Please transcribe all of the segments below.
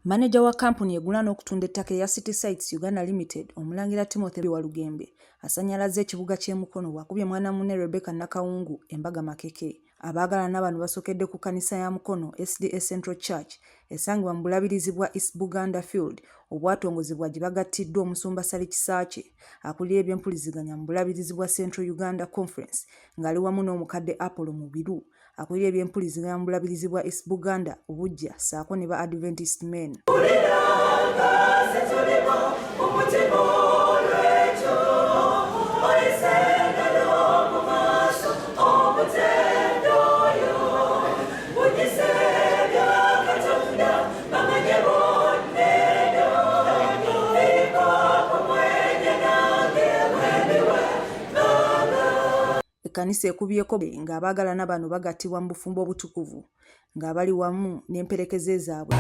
Manager wa kampuni egula n'okutunda ettaka ya City Sites Uganda Limited Omulangira Timothy Walugembe asanyalaze ekibuga ky'e Mukono bw'akubye mwana munne Rebecca Nakawungu embaga makeke. Abaagalana bano basokedde ku kkanisa ya Mukono SDA Central Church esangibwa mu bulabirizi bwa East Buganda Field obwatongozebwa gye bagattiddwa Omusumba Sali Kisaache akulira eby'empuliziganya mu bulabirizi bwa Central Uganda Conference ng'ali wamu n'omukadde Apollo Mubiru akulira eby'empuliziganya mu bulabirizi bwa East Buganda Obujja ssaako ne ba Adventist Men. Ekkanisa ekubyeko ng'abaagalana bano bagattibwa mu bufumbo obutukuvu ng'abali wamu n'emperekeze zaabwe.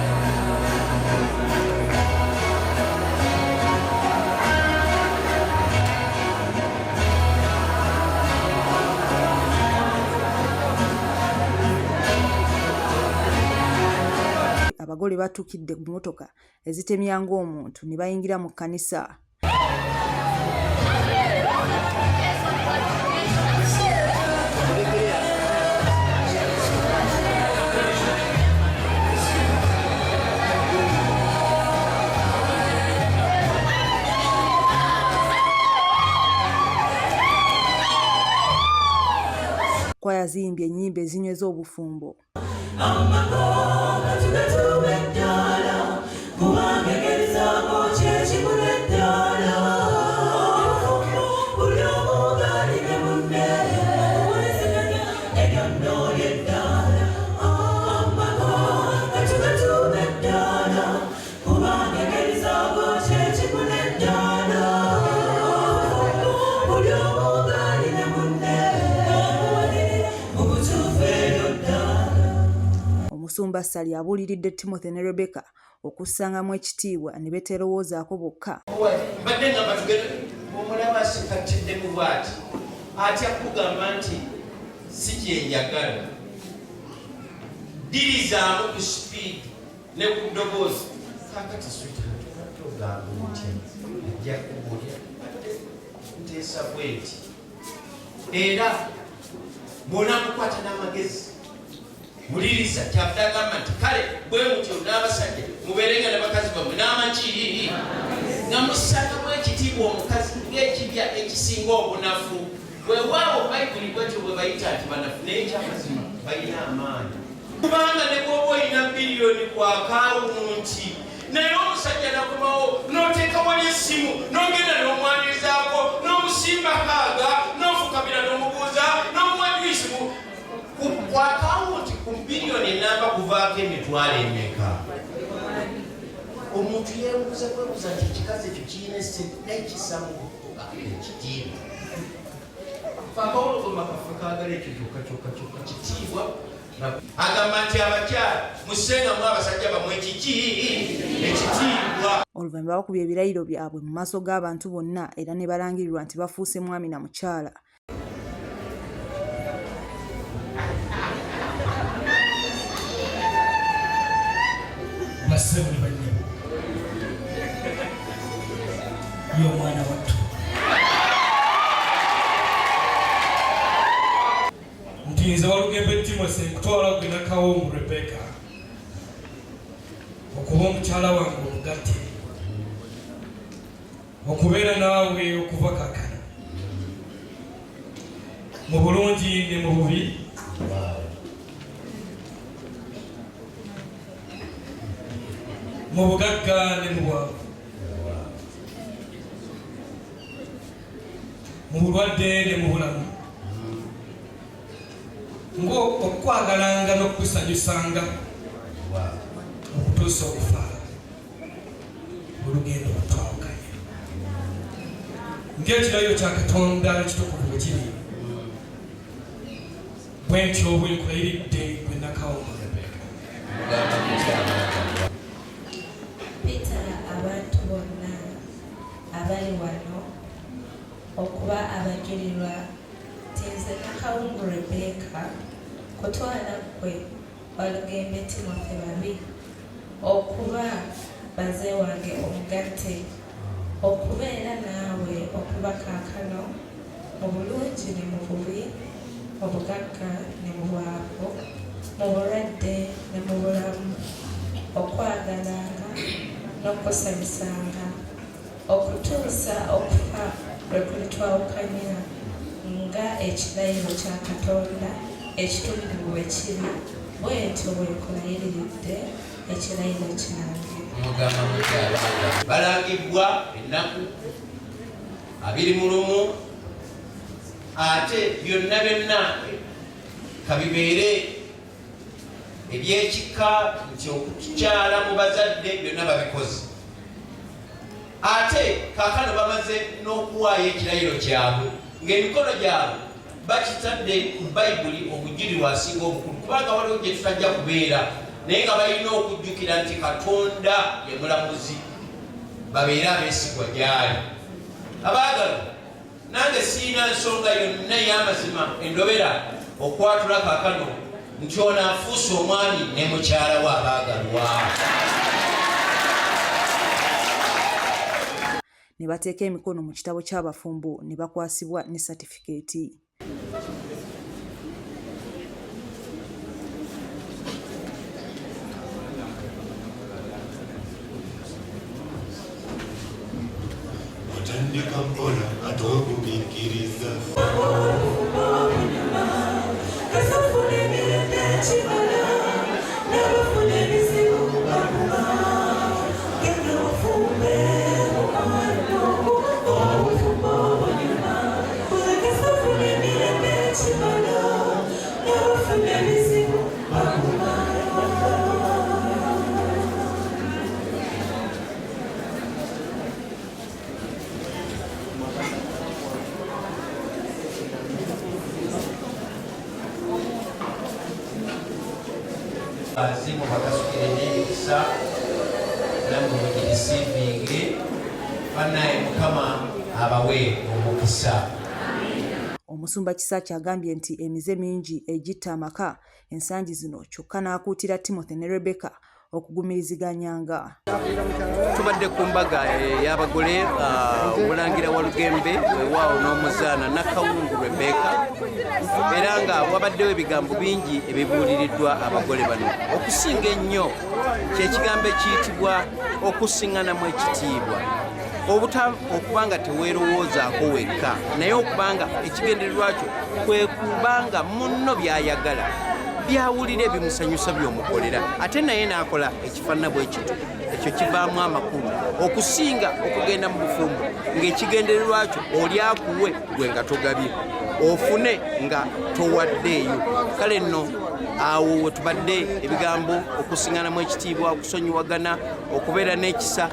Abagole batukidde ku mmotoka ezitemya ng'omuntu ne bayingira mu kkanisa. Kwaya ziyimbye ennyimba ezinyweza obufumbo. Omusumba Sali abuuliridde Timothy ne Rebecca okussangamu ekitiibwa ne beterowoozaako bokka. Mbadde nga batugenda omulaba sikatidde mu bwati atya kugamba nti si kyenjagala dirizaamu ku speed ne ku ddoboozi kakati sitogamba nti ajja kubulya nteesa bweti era bona mukwata n'amagezi muliriza kyabutagamba nti kale bwe mutyo n'abasajja mubeerenga ne bakazi bammwe n'amaki nga mussangamu ekitiibwa omukazi ng'ekibya ekisinga obunafu weewaawo bayibuli bwetyo bwe bayita nti banafu naye ekyamazima balina amaanyi kubanga ne bw'oba olina biliyoni ku akawunti naye omusajja nakomawo n'oteeka wali essimu n'ogenda n'omwanirizaako n'omusimba kaaga n'ofukabira n'omubuuza n'omuwadwisi ku akawunti ku biliyoni enamba kuvaako emitwalo emeka. Omuntu yeebuuza kwebuuza nti ekikazi ekyo kirina n'ekisamu ekitiibwa. Akawulugoma kafe kaagala ekyo kyokka kitiibwa. Agamba nti abakyala mussengamu abasajja bamwe ekiki ekitiibwa. Oluvannyuma bakubye ebirayiro byabwe mu maaso g'abantu bonna era ne balangirirwa nti bafuuse mwami na mukyala. Basebuli banyabo y'omwana wattu nti nze Walugembe Timothy nkutwala gwe Nakawungu Rebecca okuba omukyala wange omugatte okubeera naawe okuva kaakano mu bulungi ne mu bubi mu bugagga ne mu bwavu mu bulwadde ne mu bulamu ng'okwagalanga n'okusanyusanga okutuusa okufa olugendo lutwawukanye ng'ekirayiro kya Katonda ekitukuvu bwe kiri bwe ntyo bwe nkulayiridde gwe Nakawungu Rebecca. Abantu bonna abali wano okuba abajulirwa nze Nakawungu Rebecca kutwala kwe Walugembe Timothy babi okuba musaze wange omugatte okubeera naawe okuba kaakano mu bulungi ne mu bubi, mu bugagga ne mu bwavu, mu bulwadde ne mu bulamu, okwagalanga n'okusanyusanga, okutuusa okufa lwe kulitwawukanya nga ekirayiro kya Katonda ekitukuvu bwe kiri, bwentyo bwe nkulayiriridde ekirayiro kyange. Mugamba mukyala balagibwa ennaku 21 ate byonna kabibeere ebyekika nti okukyala mu bazadde byonna babikoze. Ate kaakano bamaze n'okuwaayo ekirayiro kyabwe ng'emikono gyabwe bakitadde ku Bayibuli omujulirwa asinga obukulu, kubanga waliwo gye tutajja kubeera naye nga balina okujjukira nti Katonda ye mulamuzi, babeere abeesigwa gy'ali. Abaagalwa, nange siina nsonga yonna ey'amazima endobera okwatula kaakano nti ono afuuse omwami ne mukyala we. Abaagalwa, ne bateeka emikono mu kitabo ky'abafumbo ne bakwasibwa ne satifikeeti. Otandika mpola ate okubikkiriza. azimu bakasukire n'emikisa namwe mugirisiivinge bannaye Mukama abawe omukisa. Omusumba Kisaakye agambye nti emize mingi egitta amaka ensangi zino, kyokka n'akuutira Timothy ne Rebecca okugumiriziganyanga. Tubadde ku mbaga y'abagole omulangira Walugembe weewaawo n'omuzaana Nakawungu Rebecca, era nga wabaddewo ebigambo bingi ebibuuliriddwa abagole bano. Okusinga ennyo kyekigambo ekiyitibwa okusiŋŋanamu ekitiibwa, okubanga teweerowoozaako wekka naye okubanga ekigendererwa kyo kwe kubanga munno by'ayagala byawulira ebimusanyusa by'omukolera ate naye n'akola ekifaanana bwe kito. Ekyo kivaamu amakulu okusinga okugenda mu bufumbo ng'ekigendererwa kyo oli akuwe gwe nga togabye, ofune nga towaddeeyo. Kale nno awo we tubadde ebigambo okusiŋŋanamu ekitiibwa, okusonyiwagana, okubeera n'ekisa,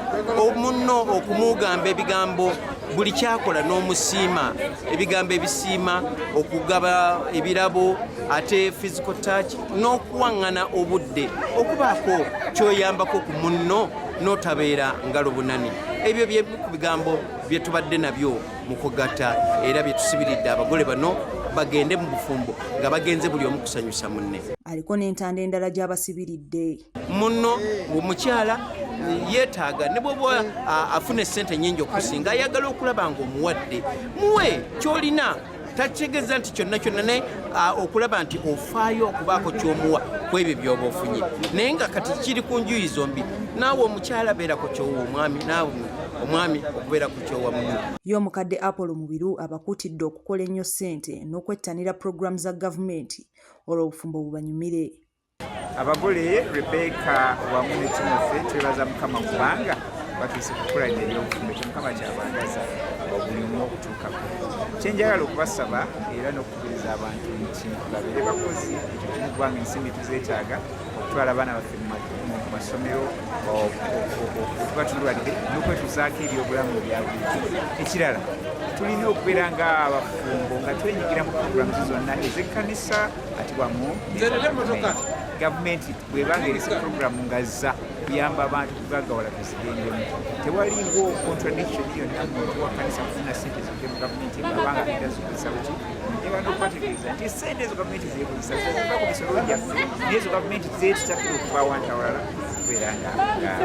omunno okumugamba ebigambo buli kyakola n'omusiima, ebigambo ebisiima, okugaba ebirabo, ate physical touch, n'okuwaŋŋana obudde, okubaako kyoyambako ku munno n'otabeera ngalo bunani. Ebyo bye ku bigambo bye tubadde nabyo mu kugatta era bye tusibiridde abagole bano bagende mu bufumbo nga bagenze buli omu kusanyusa munne. Aliko n'entanda endala gy'abasibiridde. Munno omukyala yeetaaga ne bw'oba afuna essente nnyingi okusinga ayagala okulaba ng'omuwadde muwe ky'olina. Tategeeza nti kyonna kyonna naye okulaba nti ofaayo okubaako ky'omuwa ku ebyo by'oba ofunye. Naye nga kati kiri ku njuyi zombi, naawe omukyala beerako ky'owa omwami, naawe omwami okubeera ku ky'owa munno. Ye omukadde Apollo Mubiru abakuutidde okukola ennyo ssente n'okwettanira pulogulaamu za gavumenti olwo obufumbo bubanyumire. Abagole Rebecca wamu ne Timothy twebaza Mukama kubanga batuuse kukola eby'obufumbo ekyo Mukama kyabagaza buli omu okutuukako. Kyenjagala okubasaba era n'okukubiriza abantu nti babeere bakozi ekyo kimu kubanga ensimbi tuzeetaaga okutwala abaana baffe mu masomero okubatulwalire n'okwetuusaako ebyobulamu bya bulijjo. Ekirala tulina okubeera nga abafumbo nga twenyigira mu pulogulaamu zonna ez'ekkanisa ate wamu gavumenti bw'ebanga erisa pulogulaamu nga zza kuyamba abantu kugaggawala tuzigendemu. Tewaliwo contradiction yonna muntu wa kkanisa kufuna ssente zidde mu gavumenti abanga entazikuzisa buki era n'okubategeeza nti essente ezo gavumenti zeekozesa ziva ku misolo gyaffe naye ezo gavumenti zeetutakira okuva awantu awalala okubeera nga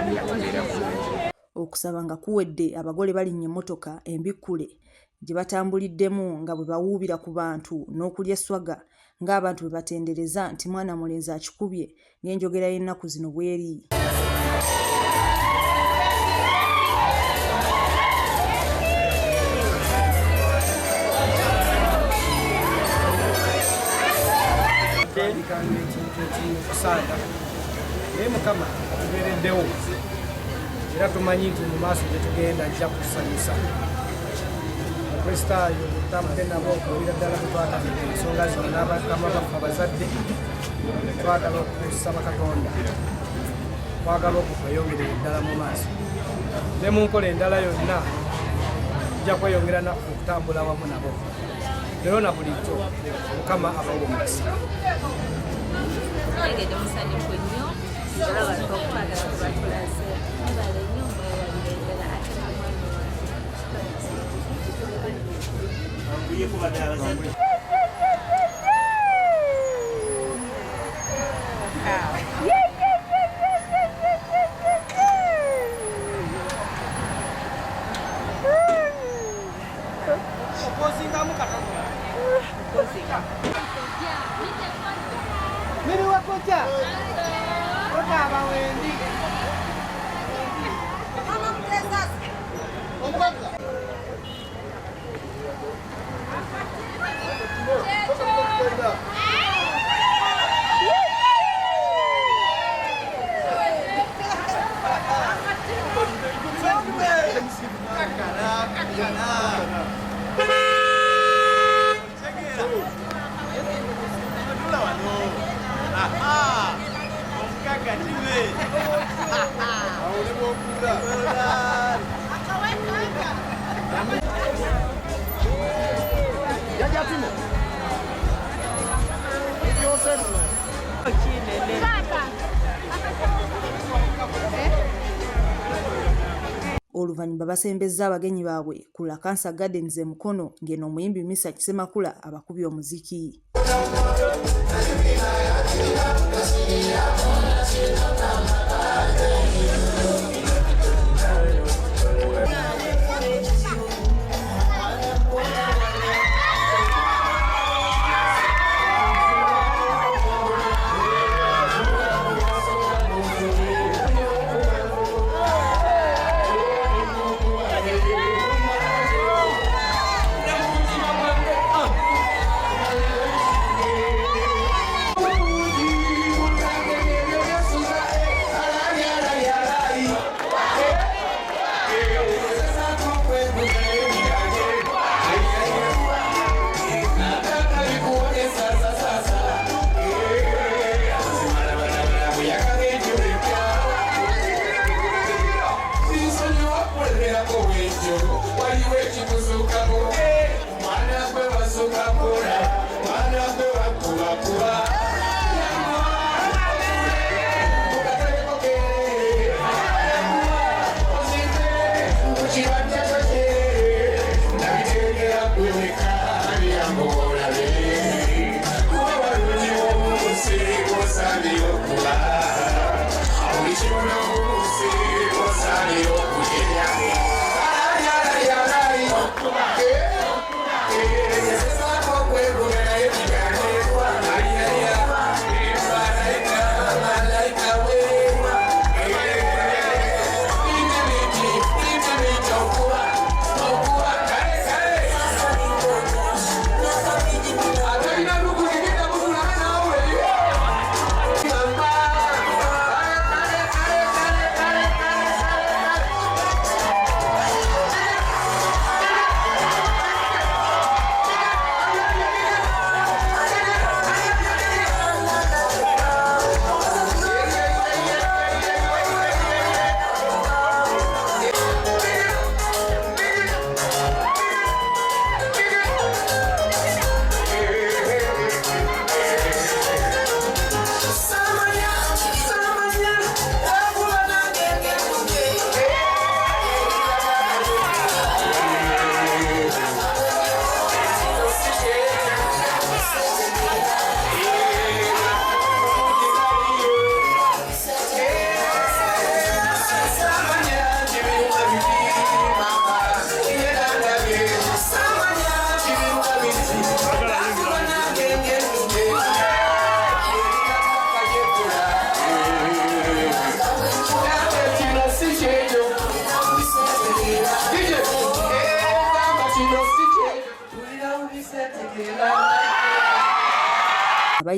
byatubeera bulungi. Okusaba nga kuwedde, abagole balinnya emmotoka embikkule gye batambuliddemu nga bwe bawuubira ku bantu n'okulya eswaga ng'abantu bwe batendereza nti mwana mulenzi akikubye ng'enjogera y'ennaku zino bw'eri. Kusanga naye Mukama atubeereddewo era tumanyi nti mu maaso gye tugenda ajja kusanyusa abakristaayo tutambule nabo okuwulira ddala bwe twatandika ensonga zino n'abakama baffe abazadde twagala okusaba Katonda twagala okukweyongerera eddala mu maaso ne mu nkola endala yonna tujja kweyongera okutambula wamu nabo leero na bulijjo Mukama abawa omukisa. Engedde musanyufu nnyo abantu okutwagala tebatulaze mubale nnyo mwewalire endala ate namwana Oluvannyuma basembezza abagenyi baabwe ku Lakansa Gardens e Mukono ng'eno omuyimbi Misa Kisemakula abakubye omuziki.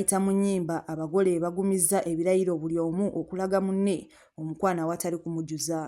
bayita mu nnyimba abagole bagumizza ebirayiro buli omu okulaga munne omukwana awatali kumujuza.